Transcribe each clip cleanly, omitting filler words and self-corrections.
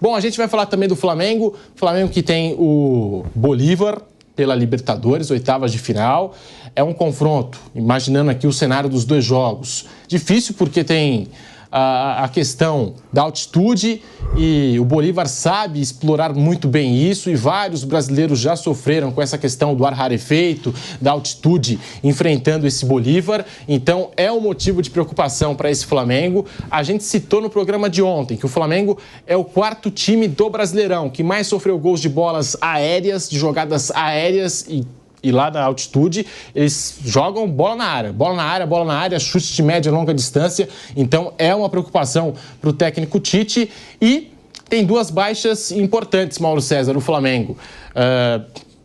Bom, a gente vai falar também do Flamengo. Flamengo que tem o Bolívar pela Libertadores, oitavas de final. É um confronto, imaginando aqui o cenário dos dois jogos. Difícil porque tem a questão da altitude e o Bolívar sabe explorar muito bem isso e vários brasileiros já sofreram com essa questão do ar rarefeito, da altitude, enfrentando esse Bolívar. Então, é um motivo de preocupação para esse Flamengo. A gente citou no programa de ontem que o Flamengo é o quarto time do Brasileirão, que mais sofreu gols de bolas aéreas, de jogadas aéreas e lá na altitude, eles jogam bola na área, chute de média e longa distância. Então, é uma preocupação para o técnico Tite. E tem duas baixas importantes, Mauro César, o Flamengo.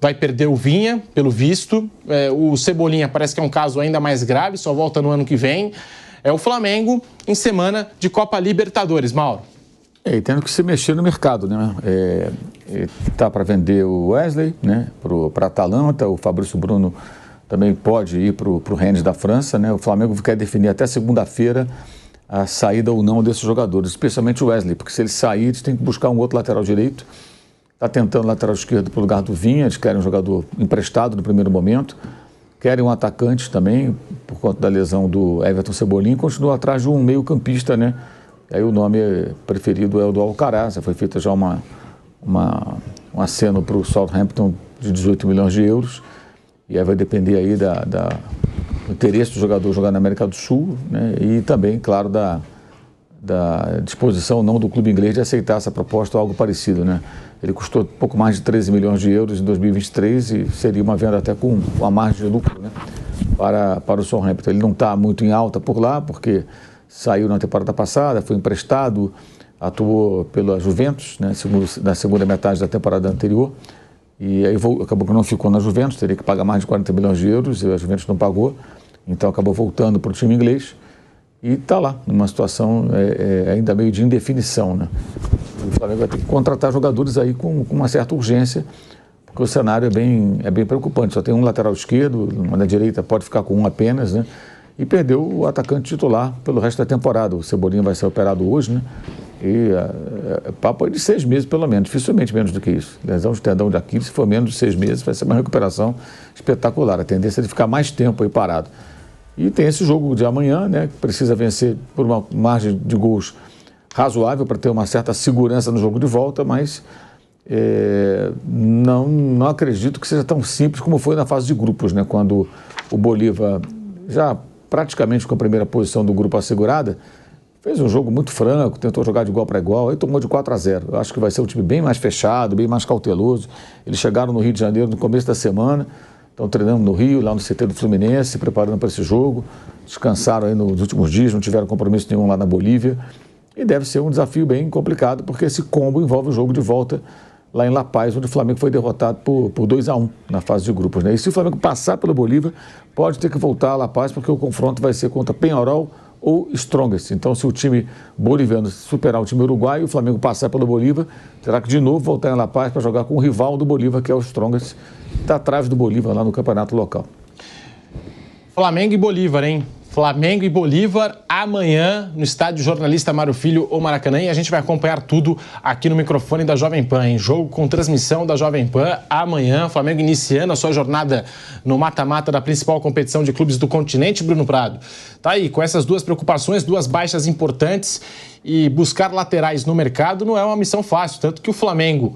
Vai perder o Vinha, pelo visto. O Cebolinha parece que é um caso ainda mais grave, só volta no ano que vem. É o Flamengo em semana de Copa Libertadores, Mauro. E tendo que se mexer no mercado, né? Tá para vender o Wesley, né? Para a Atalanta, o Fabrício Bruno também pode ir para o Rennes da França, né? O Flamengo quer definir até segunda-feira a saída ou não desses jogadores, especialmente o Wesley, porque se ele sair, eles têm que buscar um outro lateral direito. Está tentando lateral esquerdo para o lugar do Vinha, eles querem um jogador emprestado no primeiro momento, querem um atacante também, por conta da lesão do Everton Cebolinha, e continuam atrás de um meio-campista, né? Aí o nome preferido é o do Alcaraz, foi feita já um aceno para o Southampton de 18 milhões de euros, e aí vai depender aí do interesse do jogador jogar na América do Sul, né? E também, claro, da disposição ou não do clube inglês de aceitar essa proposta ou algo parecido, né? Ele custou pouco mais de 13 milhões de euros em 2023 e seria uma venda até com a margem de lucro, né? Para o Southampton. Ele não está muito em alta por lá, porque saiu na temporada passada, foi emprestado, atuou pela Juventus, né, na segunda metade da temporada anterior, e aí acabou que não ficou na Juventus, teria que pagar mais de 40 milhões de euros, e a Juventus não pagou, então acabou voltando para o time inglês, e está lá, numa situação ainda meio de indefinição, né? O Flamengo vai ter que contratar jogadores aí com uma certa urgência, porque o cenário é bem preocupante, só tem um lateral esquerdo, na direita pode ficar com um apenas, né? E perdeu o atacante titular pelo resto da temporada. O Cebolinha vai ser operado hoje, né? E papo de 6 meses, pelo menos. Dificilmente menos do que isso. Lesão de tendão de Aquiles, se for menos de 6 meses, vai ser uma recuperação espetacular. A tendência é de ficar mais tempo aí parado. E tem esse jogo de amanhã, né? Que precisa vencer por uma margem de gols razoável para ter uma certa segurança no jogo de volta, mas não acredito que seja tão simples como foi na fase de grupos, né? Quando o Bolívar já praticamente com a primeira posição do grupo assegurada, fez um jogo muito franco, tentou jogar de igual para igual, aí tomou de 4-0. Eu acho que vai ser um time bem mais fechado, bem mais cauteloso. Eles chegaram no Rio de Janeiro no começo da semana, estão treinando no Rio, lá no CT do Fluminense, se preparando para esse jogo, descansaram aí nos últimos dias, não tiveram compromisso nenhum lá na Bolívia, e deve ser um desafio bem complicado, porque esse combo envolve o jogo de volta lá em La Paz, onde o Flamengo foi derrotado por 2-1 na fase de grupos, né? E se o Flamengo passar pelo Bolívar, pode ter que voltar a La Paz, porque o confronto vai ser contra Peñarol ou Strongest. Então, se o time boliviano superar o time uruguaio e o Flamengo passar pelo Bolívar, terá que de novo voltar em La Paz para jogar com o rival do Bolívar, que é o Strongest, que está atrás do Bolívar lá no campeonato local. Flamengo e Bolívar, hein? Flamengo e Bolívar amanhã no estádio Jornalista Mário Filho ou Maracanã, e a gente vai acompanhar tudo aqui no microfone da Jovem Pan, hein? Jogo com transmissão da Jovem Pan amanhã, Flamengo iniciando a sua jornada no mata-mata da principal competição de clubes do continente, Bruno Prado. Tá aí, com essas duas preocupações, duas baixas importantes, e buscar laterais no mercado não é uma missão fácil, tanto que o Flamengo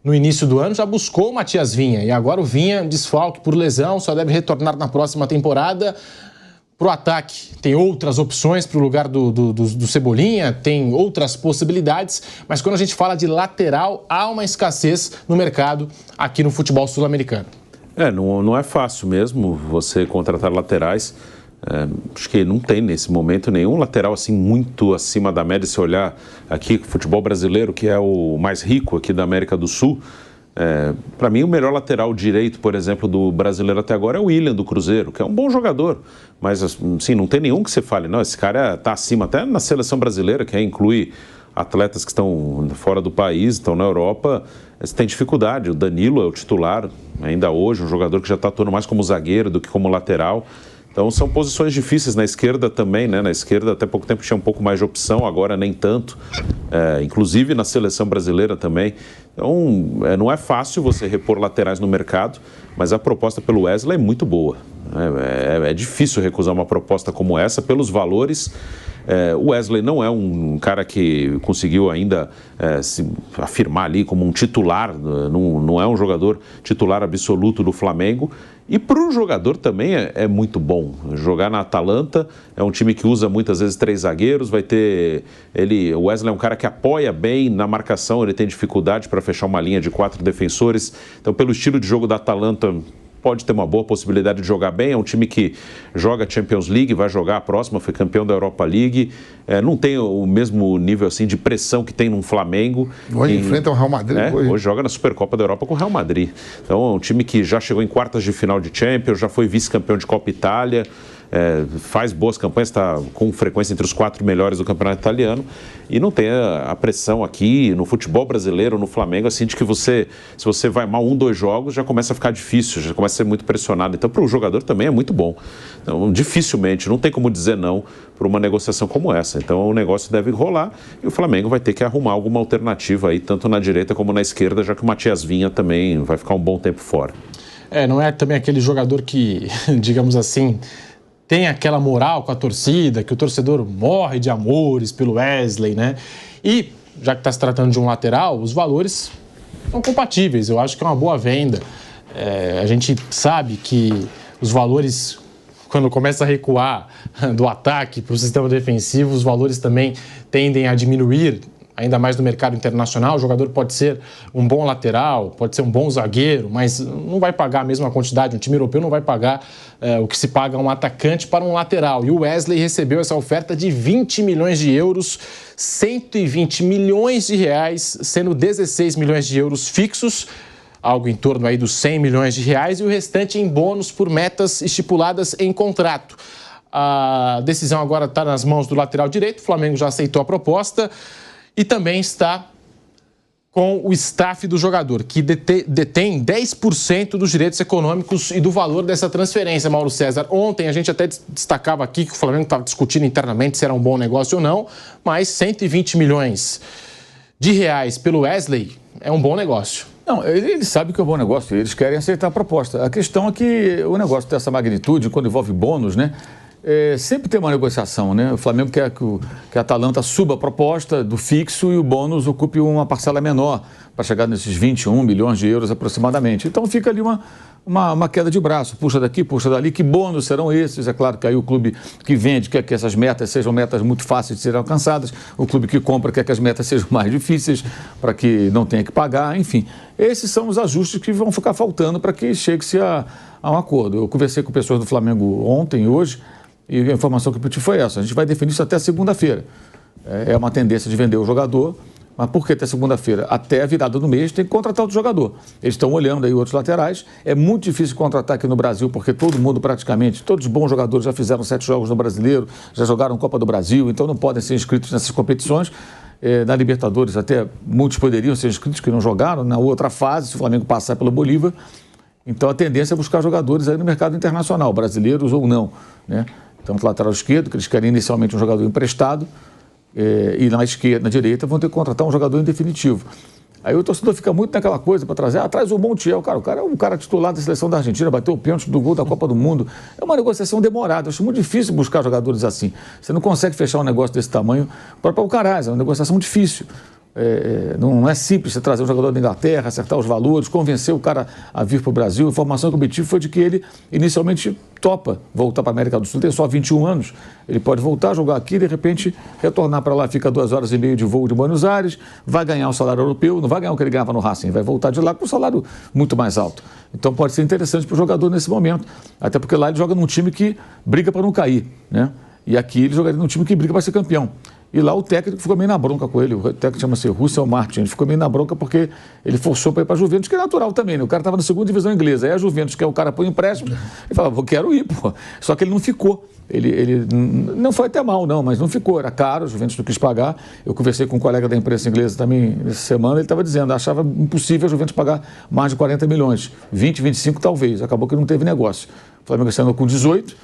no início do ano já buscou o Matias Vinha, e agora o Vinha, desfalque por lesão, só deve retornar na próxima temporada. Para o ataque, tem outras opções para o lugar do Cebolinha, tem outras possibilidades, mas quando a gente fala de lateral, há uma escassez no mercado aqui no futebol sul-americano. Não é fácil mesmo você contratar laterais. Acho que não tem nesse momento nenhum lateral assim muito acima da média. Se olhar aqui, futebol brasileiro, que é o mais rico aqui da América do Sul, para mim o melhor lateral direito, por exemplo, do brasileiro até agora é o William do Cruzeiro, que é um bom jogador, mas assim, não tem nenhum que você fale, não, esse cara está acima, até na seleção brasileira, que inclui atletas que estão fora do país, estão na Europa, tem dificuldade. O Danilo é o titular, ainda hoje, um jogador que já está atuando mais como zagueiro do que como lateral. Então são posições difíceis na esquerda também, né? Na esquerda até pouco tempo tinha um pouco mais de opção, agora nem tanto, inclusive na seleção brasileira também. Então não é fácil você repor laterais no mercado, mas a proposta pelo Wesley é muito boa. É difícil recusar uma proposta como essa pelos valores. O Wesley não é um cara que conseguiu ainda se afirmar ali como um titular, não é um jogador titular absoluto do Flamengo. E para o jogador também é muito bom. Jogar na Atalanta é um time que usa muitas vezes 3 zagueiros, o Wesley é um cara que apoia bem na marcação, ele tem dificuldade para fechar uma linha de 4 defensores. Então, pelo estilo de jogo da Atalanta, pode ter uma boa possibilidade de jogar bem. É um time que joga Champions League, vai jogar a próxima, foi campeão da Europa League. Não tem o mesmo nível assim, de pressão que tem num Flamengo. Hoje enfrenta o Real Madrid. Hoje joga na Supercopa da Europa com o Real Madrid. Então é um time que já chegou em quartas de final de Champions, já foi vice-campeão de Copa Itália. Faz boas campanhas, está com frequência entre os 4 melhores do campeonato italiano e não tem a pressão aqui no futebol brasileiro, no Flamengo, assim, de que se você vai mal 1, 2 jogos, já começa a ficar difícil, já começa a ser muito pressionado. Então, para o jogador também é muito bom. Então, dificilmente, não tem como dizer não para uma negociação como essa. Então, o negócio deve rolar e o Flamengo vai ter que arrumar alguma alternativa aí, tanto na direita como na esquerda, já que o Matias Vinha também vai ficar um bom tempo fora. Não é também aquele jogador que, digamos assim, tem aquela moral com a torcida, que o torcedor morre de amores pelo Wesley, né? E, já que está se tratando de um lateral, os valores são compatíveis. Eu acho que é uma boa venda. A gente sabe que os valores, quando começa a recuar do ataque para o sistema defensivo, os valores também tendem a diminuir, ainda mais no mercado internacional. O jogador pode ser um bom lateral, pode ser um bom zagueiro, mas não vai pagar a mesma quantidade. Um time europeu não vai pagar o que se paga um atacante para um lateral. E o Wesley recebeu essa oferta de 20 milhões de euros, 120 milhões de reais, sendo 16 milhões de euros fixos, algo em torno aí dos 100 milhões de reais, e o restante em bônus por metas estipuladas em contrato. A decisão agora está nas mãos do lateral direito. O Flamengo já aceitou a proposta. E também está com o staff do jogador, que detém 10% dos direitos econômicos e do valor dessa transferência, Mauro César. Ontem a gente até destacava aqui que o Flamengo estava discutindo internamente se era um bom negócio ou não, mas 120 milhões de reais pelo Wesley é um bom negócio. Não, eles sabem que é um bom negócio, eles querem aceitar a proposta. A questão é que o negócio dessa magnitude, quando envolve bônus, né? Sempre tem uma negociação, né? O Flamengo quer que a Atalanta suba a proposta do fixo e o bônus ocupe uma parcela menor para chegar nesses 21 milhões de euros aproximadamente. Então fica ali uma queda de braço, puxa daqui, puxa dali. Que bônus serão esses? É claro que aí o clube que vende quer que essas metas sejam metas muito fáceis de serem alcançadas, o clube que compra quer que as metas sejam mais difíceis para que não tenha que pagar, enfim. Esses são os ajustes que vão ficar faltando para que chegue-se a um acordo. Eu conversei com pessoas do Flamengo ontem e hoje, e a informação que eu tive foi essa: a gente vai definir isso até segunda-feira. É uma tendência de vender o jogador, mas por que até segunda-feira? Até a virada do mês tem que contratar outro jogador. Eles estão olhando aí outros laterais. É muito difícil contratar aqui no Brasil, porque todo mundo praticamente, todos os bons jogadores já fizeram 7 jogos no Brasileiro, já jogaram Copa do Brasil, então não podem ser inscritos nessas competições. Na Libertadores até muitos poderiam ser inscritos que não jogaram. Na outra fase, se o Flamengo passar pelo Bolívar, então a tendência é buscar jogadores aí no mercado internacional, brasileiros ou não, né? Então, o lateral esquerdo, que eles querem inicialmente um jogador emprestado, e na esquerda, na direita, vão ter que contratar um jogador em definitivo. Aí o torcedor fica muito naquela coisa para trazer, traz o Montiel, cara. O cara é um cara titular da seleção da Argentina, bateu o pênalti do gol da Copa do Mundo. É uma negociação demorada. Eu acho muito difícil buscar jogadores assim. Você não consegue fechar um negócio desse tamanho para o Caraz, é uma negociação difícil. Não é simples você trazer um jogador da Inglaterra, acertar os valores, convencer o cara a vir para o Brasil. A informação que eu obtive foi de que ele inicialmente topa voltar para a América do Sul, tem só 21 anos, ele pode voltar a jogar aqui e de repente retornar para lá, fica 2 horas e meia de voo de Buenos Aires, vai ganhar um salário europeu, não vai ganhar o que ele ganhava no Racing, vai voltar de lá com um salário muito mais alto. Então pode ser interessante para o jogador nesse momento, até porque lá ele joga num time que briga para não cair, né? E aqui ele jogaria num time que briga para ser campeão. E lá o técnico ficou meio na bronca com ele, o técnico chama-se Russell Martin, ele ficou meio na bronca porque ele forçou para ir para a Juventus, que é natural também, né? O cara estava na 2ª divisão inglesa, aí a Juventus, que é o cara põe empréstimo, ele falava, eu quero ir, pô. Só que ele não ficou, ele não foi até mal não, mas não ficou, era caro, a Juventus não quis pagar. Eu conversei com um colega da imprensa inglesa também essa semana, ele estava dizendo, achava impossível a Juventus pagar mais de 40 milhões, 20, 25 talvez, acabou que não teve negócio. O Flamengo assinou com 18,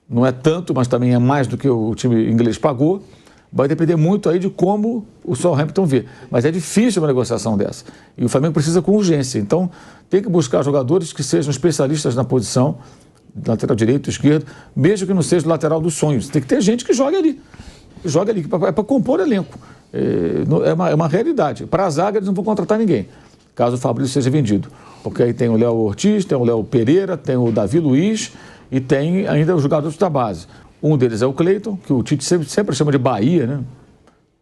não é tanto, mas também é mais do que o time inglês pagou. Vai depender muito aí de como o Southampton vê. Mas é difícil uma negociação dessa. E o Flamengo precisa com urgência. Então, tem que buscar jogadores que sejam especialistas na posição, lateral direito, esquerdo, mesmo que não seja o lateral dos sonhos. Tem que ter gente que jogue ali. É para compor elenco. É uma realidade. Para a zaga, eles não vão contratar ninguém, caso o Fabrício seja vendido. Porque aí tem o Léo Ortiz, tem o Léo Pereira, tem o Davi Luiz e tem ainda os jogadores da base. Um deles é o Cleiton, que o Tite sempre chama de Bahia, né?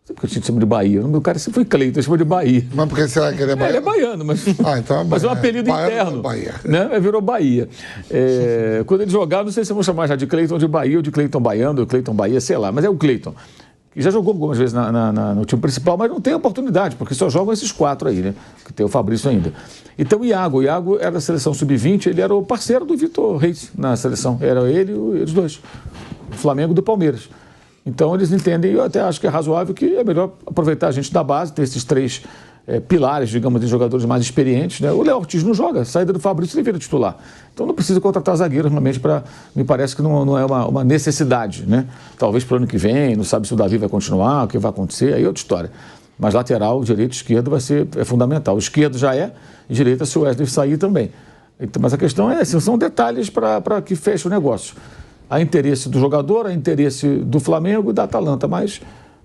Sempre que o Tite chama de Bahia. O cara sempre foi Cleiton, ele chama de Bahia. Mas por que será que ele é baiano? Ele é baiano, mas, então é, mas é um apelido interno. Né? Virou Bahia. Quando ele jogava, não sei se eu vou chamar já de Cleiton de Bahia ou de Cleiton Baiano, ou Cleiton Bahia, sei lá. Mas é o Cleiton, que já jogou algumas vezes no time principal, mas não tem oportunidade, porque só jogam esses 4 aí, né? Que tem o Fabrício ainda. Então o Iago era da seleção sub-20, ele era o parceiro do Vitor Reis na seleção. Era ele e os dois. O Flamengo e do Palmeiras. Então eles entendem, e eu até acho que é razoável, que é melhor aproveitar a gente da base, ter esses 3 pilares, digamos, de jogadores mais experientes, né? O Léo Ortiz não joga, a saída do Fabrício ele vira titular. Então não precisa contratar zagueiros, realmente, me parece que não é uma necessidade, né? Talvez para o ano que vem, não sabe se o Davi vai continuar, o que vai acontecer, aí é outra história. Mas lateral, direito e esquerdo é fundamental. O esquerdo já é, direita se o Wesley sair também. Então, mas a questão é, assim, são detalhes para que feche o negócio. Há interesse do jogador, há interesse do Flamengo e da Atalanta, mas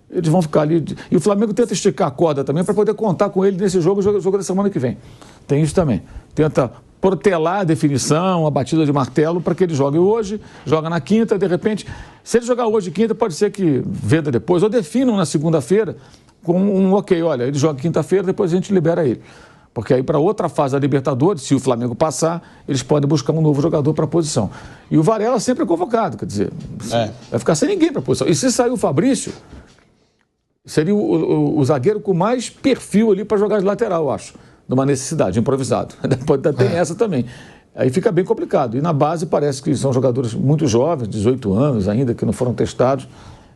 eles vão ficar ali. E o Flamengo tenta esticar a corda também para poder contar com ele nesse jogo da semana que vem. Tem isso também. Tenta protelar a definição, a batida de martelo para que ele jogue hoje, joga na quinta, de repente. Se ele jogar hoje quinta, pode ser que venda depois, ou definam na segunda-feira com ok, olha, ele joga quinta-feira, depois a gente libera ele. Porque aí, para outra fase da Libertadores, se o Flamengo passar, eles podem buscar um novo jogador para a posição. E o Varela sempre é convocado, quer dizer, vai ficar sem ninguém para a posição. E se sair o Fabrício, seria o zagueiro com mais perfil ali para jogar de lateral, eu acho, numa necessidade, improvisado. Tem essa também. Aí fica bem complicado. E na base parece que são jogadores muito jovens, 18 anos ainda, que não foram testados.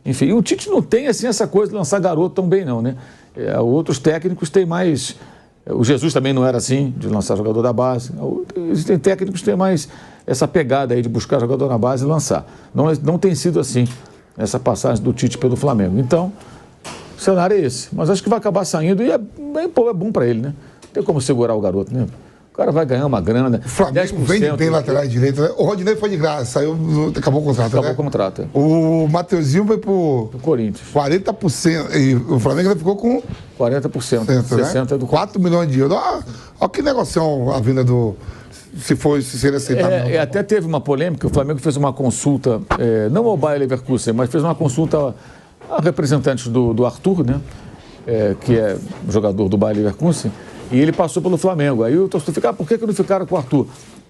Enfim, e o Tite não tem assim essa coisa de lançar garoto tão bem não, né? Outros técnicos têm mais... O Jesus também não era assim, de lançar jogador da base. Existem técnicos que têm mais essa pegada aí de buscar jogador na base e lançar. Não tem sido assim, essa passagem do Tite pelo Flamengo. Então, o cenário é esse. Mas acho que vai acabar saindo e é bom para ele, né? Não tem como segurar o garoto, né? O cara vai ganhar uma grana. O Flamengo vende bem laterais direito, né? O Rodinei foi de graça, saiu, acabou o contrato, Acabou o contrato. O Mateuzinho foi pro Corinthians. 40%. E o Flamengo ainda ficou com 40%. 60% né? do 4 milhões de euros. Olha que negocião a vinda do... Se seria aceitável. Até teve uma polêmica, o Flamengo fez uma consulta, não ao Bayer Leverkusen, mas fez uma consulta a representantes do Arthur, né? Que é jogador do Bayer Leverkusen, e ele passou pelo Flamengo. Aí o torcedor fica, por que não ficaram com o Arthur?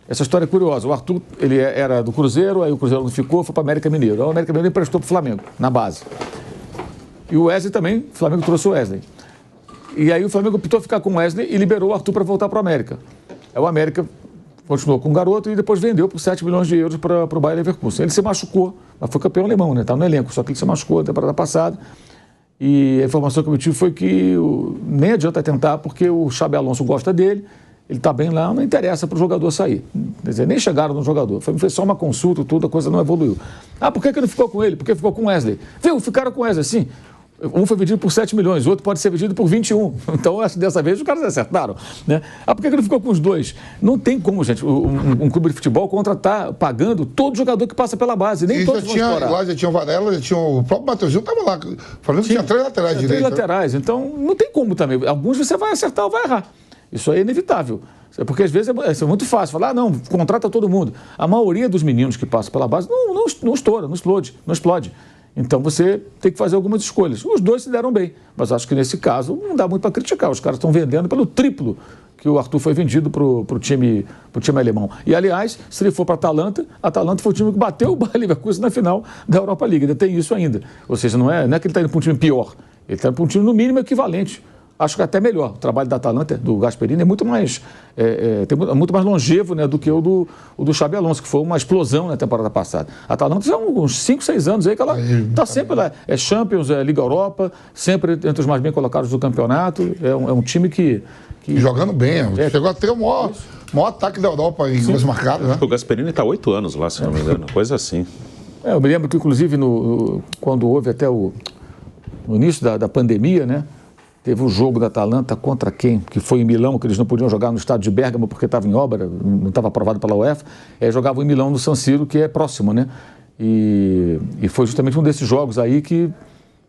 Essa história é curiosa. O Arthur, ele era do Cruzeiro, aí o Cruzeiro não ficou, foi para o América Mineiro. Aí o América Mineiro emprestou para o Flamengo, na base. E o Wesley também, o Flamengo trouxe o Wesley. E aí o Flamengo optou ficar com o Wesley e liberou o Arthur para voltar para o América. Aí o América continuou com o garoto e depois vendeu por 7 milhões de euros para o Bayer Leverkusen. Ele se machucou, mas foi campeão alemão, né? Estava no elenco, só que ele se machucou na temporada passada. E a informação que eu tive foi que nem adianta tentar, porque o Xabi Alonso gosta dele, ele está bem lá, não interessa para o jogador sair. Quer dizer, nem chegaram no jogador. Foi só uma consulta, tudo, a coisa não evoluiu. Por que não ficou com ele? Porque ficou com o Wesley. Viu, ficaram com o Wesley, sim. Um foi vendido por 7 milhões, o outro pode ser vendido por 21. Então, acho que dessa vez os caras acertaram, né? Por que não ficou com os dois? Não tem como, gente, um clube de futebol contratar, pagando todo jogador que passa pela base. Nem todos vão estourar. Lá já tinha o Varela, já tinha o próprio Mateuzinho, estava lá. O Flamengo tinha 3 laterais direitos. 3 laterais, então não tem como também. Alguns você vai acertar ou vai errar. Isso aí é inevitável. Porque às vezes é muito fácil falar, não, contrata todo mundo. A maioria dos meninos que passam pela base não estoura, não explode. Então você tem que fazer algumas escolhas. Os dois se deram bem, mas acho que nesse caso não dá muito para criticar. Os caras estão vendendo pelo triplo que o Arthur foi vendido para o time alemão. E, aliás, se ele for para a Atalanta foi o time que bateu o Bayer Leverkusen na final da Europa League. Ainda tem isso ainda. Ou seja, não é que ele está indo para um time pior. Ele está indo para um time, no mínimo, equivalente. Acho que até melhor. O trabalho da Atalanta, do Gasperini, é muito mais, muito mais longevo, né, do que o do Xabi Alonso, que foi uma explosão na temporada passada. A Atalanta já há uns 5, 6 anos aí que ela está sempre lá. É Champions, é Liga Europa, sempre entre os mais bem colocados do campeonato. É um time que... Jogando bem. Chegou a ter o maior ataque da Europa em gols marcados, né? O Gasperini está 8 anos lá, se não me engano. Coisa assim. Eu me lembro que, inclusive, quando houve até no início da pandemia, né? Teve um jogo da Atalanta contra quem? Que foi em Milão, que eles não podiam jogar no estádio de Bérgamo porque estava em obra, não estava aprovado pela UEFA. Jogavam em Milão, no San Siro, que é próximo, né? E foi justamente um desses jogos aí que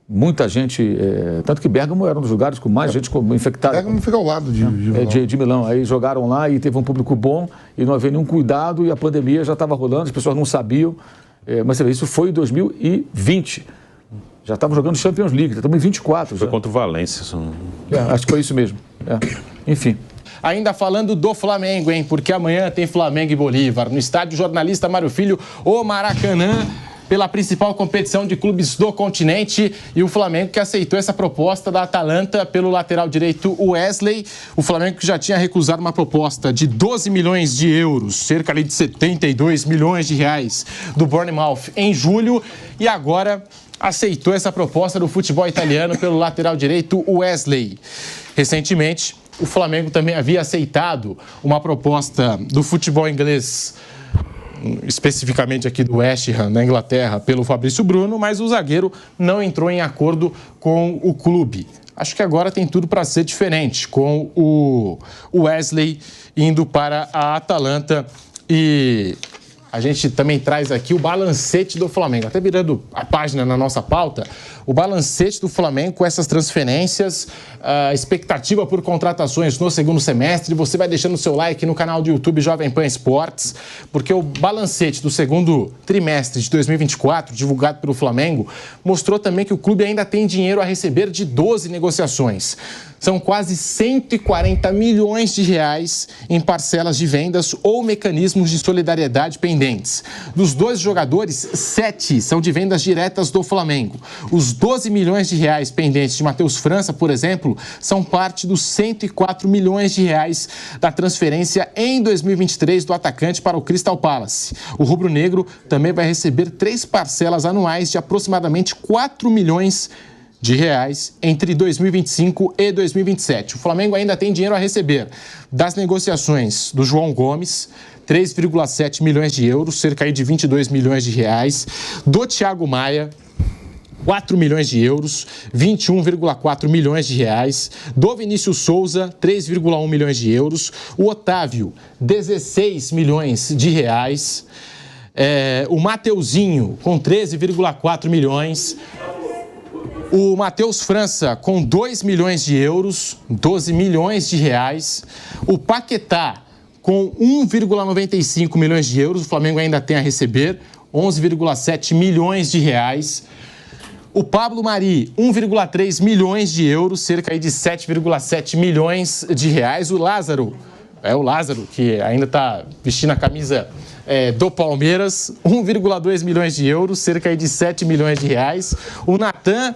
muita gente... tanto que Bérgamo era um dos lugares com mais gente infectada. Bérgamo fica ao lado de Milão. De Milão. Aí jogaram lá e teve um público bom e não havia nenhum cuidado e a pandemia já estava rolando, as pessoas não sabiam. Mas você vê, isso foi em 2020. Já estavam jogando Champions League, já estamos em 24. Foi contra o Valência. Acho que foi isso mesmo. Enfim. Ainda falando do Flamengo, hein? Porque amanhã tem Flamengo e Bolívar. No estádio Jornalista Mário Filho, o Maracanã, pela principal competição de clubes do continente. E o Flamengo que aceitou essa proposta da Atalanta pelo lateral direito Wesley. O Flamengo que já tinha recusado uma proposta de 12 milhões de euros, cerca de 72 milhões de reais, do Bournemouth em julho. E agora aceitou essa proposta do futebol italiano pelo lateral direito Wesley. Recentemente, o Flamengo também havia aceitado uma proposta do futebol inglês, especificamente aqui do West Ham, na Inglaterra, pelo Fabrício Bruno, mas o zagueiro não entrou em acordo com o clube. Acho que agora tem tudo para ser diferente, com o Wesley indo para a Atalanta. E a gente também traz aqui o balancete do Flamengo. Até virando a página na nossa pauta, o balancete do Flamengo com essas transferências, a expectativa por contratações no segundo semestre. Você vai deixando o seu like no canal do YouTube Jovem Pan Esportes, porque o balancete do segundo trimestre de 2024, divulgado pelo Flamengo, mostrou também que o clube ainda tem dinheiro a receber de 12 negociações. São quase 140 milhões de reais em parcelas de vendas ou mecanismos de solidariedade pendentes. Dos 12 jogadores, 7 são de vendas diretas do Flamengo. Os 12 milhões de reais pendentes de Matheus França, por exemplo, são parte dos 104 milhões de reais da transferência em 2023 do atacante para o Crystal Palace. O rubro-negro também vai receber 3 parcelas anuais de aproximadamente 4 milhões de reais entre 2025 e 2027. O Flamengo ainda tem dinheiro a receber das negociações do João Gomes, 3,7 milhões de euros, cerca de 22 milhões de reais, do Thiago Maia, 4 milhões de euros, 21,4 milhões de reais, do Vinícius Souza, 3,1 milhões de euros, o Otávio, 16 milhões de reais, o Mateuzinho, com 13,4 milhões, o Matheus França com 2 milhões de euros, 12 milhões de reais. O Paquetá com 1,95 milhões de euros. O Flamengo ainda tem a receber 11,7 milhões de reais. O Pablo Mari, 1,3 milhões de euros, cerca de 7,7 milhões de reais. O Lázaro, que ainda está vestindo a camisa do Palmeiras, 1,2 milhões de euros, cerca de 7 milhões de reais. O Natan,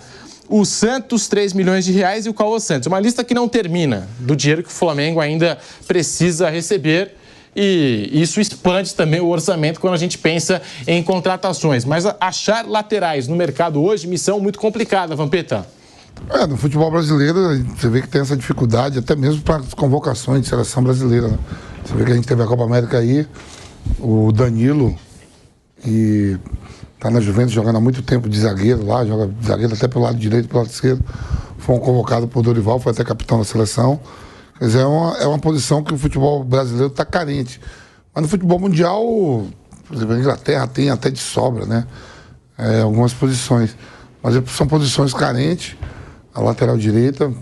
o Santos, 3 milhões de reais e o Caô Santos. Uma lista que não termina do dinheiro que o Flamengo ainda precisa receber. E isso expande também o orçamento quando a gente pensa em contratações. Mas achar laterais no mercado hoje, missão muito complicada, Vampeta. No futebol brasileiro, você vê que tem essa dificuldade, até mesmo para as convocações de seleção brasileira, né? Você vê que a gente teve a Copa América aí, o Danilo, que está na Juventus jogando há muito tempo de zagueiro lá, joga de zagueiro até pelo lado direito e pelo lado esquerdo, foi convocado por Dorival, foi até capitão da seleção. Quer dizer, é uma posição que o futebol brasileiro está carente. Mas no futebol mundial, por exemplo, a Inglaterra tem até de sobra, né? Algumas posições. Mas são posições carentes. A lateral direita,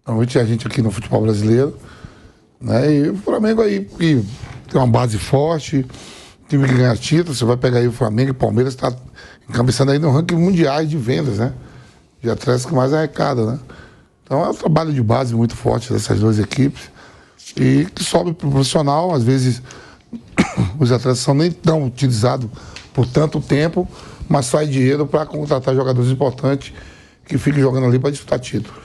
normalmente a gente aqui no futebol brasileiro, né? E o Flamengo aí, que tem uma base forte, time que ganha título, você vai pegar aí o Flamengo e o Palmeiras, está encabeçando aí no ranking mundial de vendas, né? De atletas que mais arrecada, né? Então é um trabalho de base muito forte dessas duas equipes e que sobe para o profissional. Às vezes os atletas são nem tão utilizados por tanto tempo, mas sai dinheiro para contratar jogadores importantes que fiquem jogando ali para disputar títulos.